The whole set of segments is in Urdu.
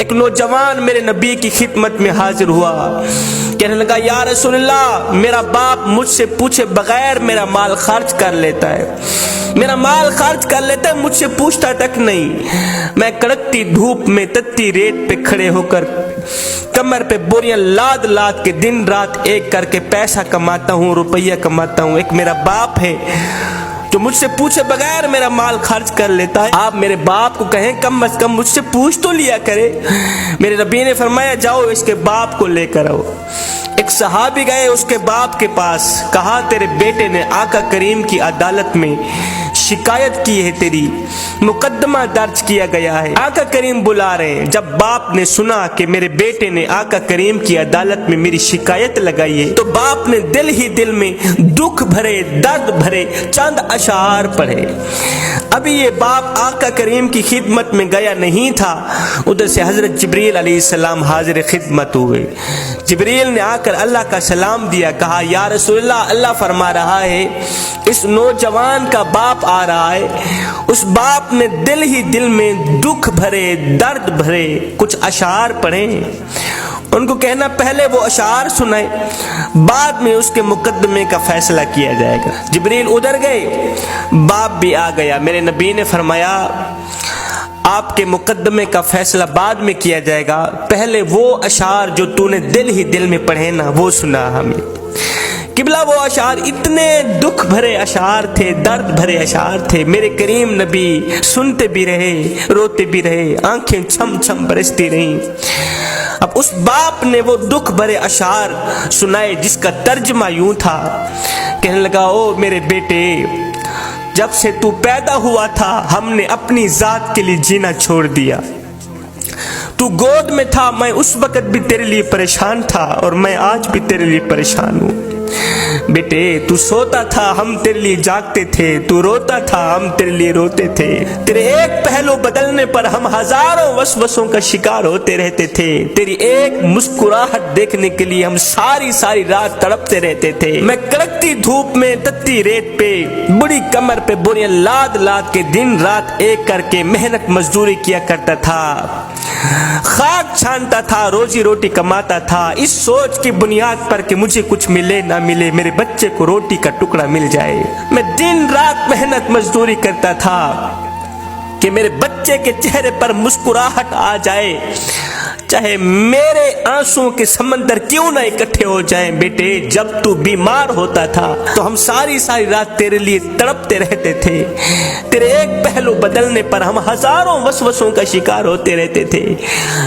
ایک نوجوان میرے نبی کی خدمت میں حاضر ہوا، کہنے لگا یا رسول اللہ، میرا باپ مجھ سے پوچھے بغیر میرا مال خرچ کر لیتا ہے، میرا مال خرچ کر لیتا ہے، مجھ سے پوچھتا تک نہیں۔ میں کڑکتی دھوپ میں تتی ریت پہ کھڑے ہو کر کمر پہ بوریاں لاد لاد کے دن رات ایک کر کے پیسہ کماتا ہوں، روپیہ کماتا ہوں۔ ایک میرا باپ ہے جو مجھ سے پوچھے بغیر میرا مال خرچ کر لیتا ہے، آپ میرے باپ کو کہیں کم از کم مجھ سے پوچھ تو لیا کرے۔ میرے نبی نے فرمایا جاؤ اس کے باپ کو لے کر آؤ۔ ایک صحابی گئے اس کے باپ کے پاس، کہا تیرے بیٹے نے آقا کریم کی عدالت میں شکایت کی ہے، تیری مقدمہ درج کیا گیا ہے، آقا کریم بلا رہے ہیں۔ جب باپ نے سنا کہ میرے بیٹے نے آقا کریم کی عدالت میں میری شکایت لگائی ہے تو باپ نے دل ہی دل میں دکھ بھرے درد بھرے چند اشعار پڑھے۔ ابھی یہ باپ آقا کریم کی خدمت میں گیا نہیں تھا، ادھر سے حضرت جبریل علیہ السلام حاضر خدمت ہوئے۔ جبریل نے آ کر اللہ کا سلام دیا، کہا یا رسول اللہ، اللہ فرما رہا ہے اس نوجوان کا باپ آ رہا ہے۔ اس باپ نے دل ہی دل میں دکھ بھرے درد بھرے کچھ اشعار پڑھے، ان کو کہنا پہلے وہ اشعار سنائے، بعد میں اس کے مقدمے کا فیصلہ کیا جائے گا۔ جبریل ادھر گئے، باپ بھی آ گیا۔ میرے نبی نے فرمایا آپ کے مقدمے کا فیصلہ بعد میں کیا جائے گا، پہلے وہ اشعار جو تو نے دل ہی دل میں پڑھے نا وہ سنا ہمیں۔ قبلہ وہ اشعار اتنے دکھ بھرے اشعار تھے، درد بھرے اشعار تھے، میرے کریم نبی سنتے بھی رہے، روتے بھی رہے، آنکھیں چھم چھم برستی رہیں۔ اب اس باپ نے وہ دکھ بھرے اشعار سنائے جس کا ترجمہ یوں تھا، کہنے لگا او میرے بیٹے، جب سے تو پیدا ہوا تھا ہم نے اپنی ذات کے لیے جینا چھوڑ دیا۔ تو گود میں تھا میں اس وقت بھی تیرے لیے پریشان تھا اور میں آج بھی تیرے لیے پریشان ہوں۔ بیٹے تو سوتا تھا ہم تیرے لیے جاگتے تھے، تو روتا تھا ہم تیرے لیے روتے تھے، تیرے ایک پہلو بدلنے پر ہم ہزاروں وسوسوں کا شکار ہوتے رہتے تھے، تیری ایک مسکراہٹ دیکھنے کے لیے ہم ساری رات تڑپتے رہتے تھے۔ میں کڑکتی دھوپ میں تتی ریت پہ بڑی کمر پہ بوریاں لاد لاد کے دن رات ایک کر کے محنت مزدوری کیا کرتا تھا، خاک چھانتا تھا، روزی روٹی کماتا تھا، اس سوچ کی بنیاد پر کہ مجھے کچھ ملے نہ ملے میرے بچے کو روٹی کا ٹکڑا مل جائے۔ میں دن رات محنت مزدوری کرتا تھا کہ میرے بچے کے چہرے پر مسکراہٹ آ جائے، چاہے میرے آنسوں کے سمندر کیوں نہ اکٹھے ہو جائیں۔ بیٹے جب تو بیمار ہوتا تھا تو ہم ساری رات تیرے لیے تڑپتے رہتے تھے، تیرے ایک پہلو بدلنے پر ہم ہزاروں وسوسوں کا شکار ہوتے رہتے تھے،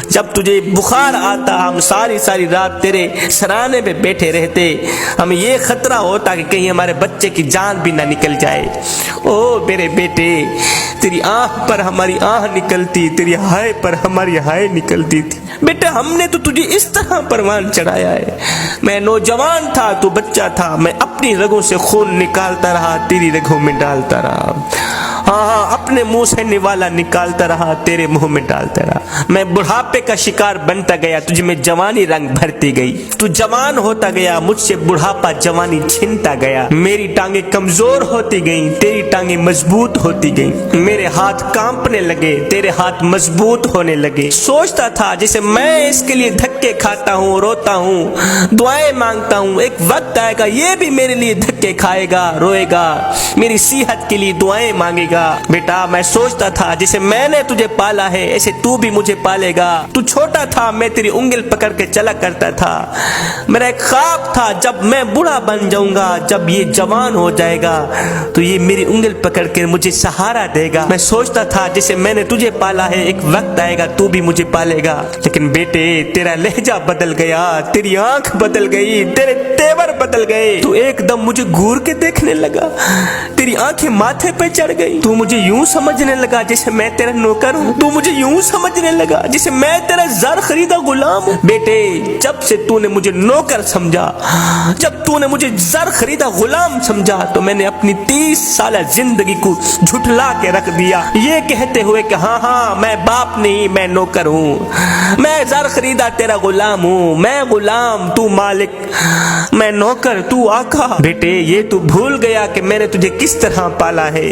جب تجھے بخار آتا ہم ساری رات تیرے سرانے پہ بیٹھے رہتے، ہمیں یہ خطرہ ہوتا کہ کہیں ہمارے بچے کی جان بھی نہ نکل جائے۔ او میرے بیٹے، تیری آنکھ پر ہماری آنکھ نکلتی، تیری ہائے پر ہماری ہائے نکلتی تھی۔ بیٹا ہم نے تو تجھے اس طرح پروان چڑھایا ہے، میں نوجوان تھا تو بچہ تھا، میں اپنی رگوں سے خون نکالتا رہا، تیری رگوں میں ڈالتا رہا، ہاں اپنے منہ سے نوالا نکالتا رہا، تیرے منہ میں ڈالتا رہا۔ میں بڑھاپے کا شکار بنتا گیا، تجھ میں جوانی رنگ بھرتی گئی، تو جوان ہوتا گیا، مجھ سے بڑھاپا جوانی چھنتا گیا، میری ٹانگیں کمزور ہوتی گئیں، تیری ٹانگیں مضبوط ہوتی گئیں، میرے ہاتھ کانپنے لگے، تیرے ہاتھ مضبوط ہونے لگے۔ سوچتا تھا جیسے میں اس کے لیے دھکے کھاتا ہوں، روتا ہوں، دعائیں مانگتا ہوں، ایک وقت آئے گا یہ بھی میرے لیے دھکے کھائے گا، روئے گا، میری صحت کے لیے دعائیں مانگے گا۔ بیٹا میں سوچتا تھا جیسے میں نے تجھے پالا ہے ایسے تو بھی مجھے پالے گا، تو چھوٹا تھا میں تیری انگل پکڑ کے چلا کرتا تھا، میرا ایک خواب تھا جب میں بوڑھا بن جاؤں گا، جب یہ جوان ہو جائے گا تو یہ میری انگل پکڑ کے مجھے سہارا دے گا۔ میں سوچتا تھا جیسے میں نے تجھے پالا ہے ایک وقت آئے گا تو بھی مجھے پالے گا، لیکن بیٹے تیرا لہجہ بدل گیا، تیری آنکھ بدل گئی، تیرے تیور بدل گئے، تو ایک دم مجھے گور کے دیکھنے لگا، تیری آنکھیں ماتھے پہ چڑھ گئی، تو مجھے یوں سمجھنے لگا جیسے میں تیرا نوکر ہوں، تو مجھے یوں سمجھنے لگا جیسے میں تیرا زر خریدا غلام ہوں۔ بیٹے جب سے تو نے مجھے نوکر سمجھا، جب تو نے مجھے زر خریدا غلام سمجھا تو میں نے اپنی 30 سالہ زندگی کو جھٹلا کے رکھ دیا، یہ کہتے ہوئے کہ ہاں میں باپ نہیں میں نوکر ہوں، میں زر خریدا تیرا غلام ہوں، میں غلام تو مالک، میں نوکر تو آقا۔ بیٹے یہ تو بھول گیا کہ میں نے تجھے کس طرح پالا ہے،